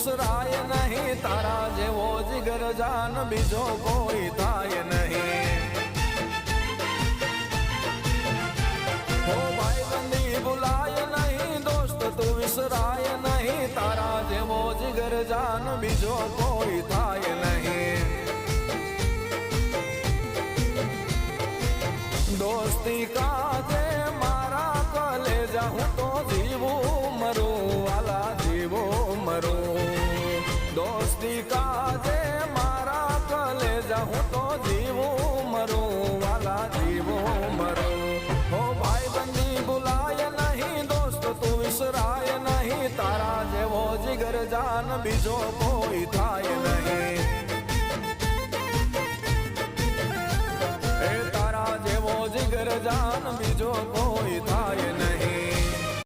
વિસરાય નહીં, તારા જેવો જીગર જાન બીજો કોઈ થાય નહીં। હો ભાઈબંધી ભૂલાય નહીં, દોસ્ત તું વિસરાય નહીં, તારા જેવો જીગર જાન બીજો કોઈ થાય નહીં। દોસ્તી કાજે મારા કલેજા હું તો જીવું મરું, વાલા જીવું મરું। દોસ્તી કાજે મારા કલેજા હું તો જીવું મરું, વાલા જીવું મરું। હો ભાઈબંધી ભૂલાય નહીં, દોસ્ત તું વિસરાય નહીં, તારા જેવો જીગર જાન બીજો કોઈ થાય નહીં। જીગર જાન બીજો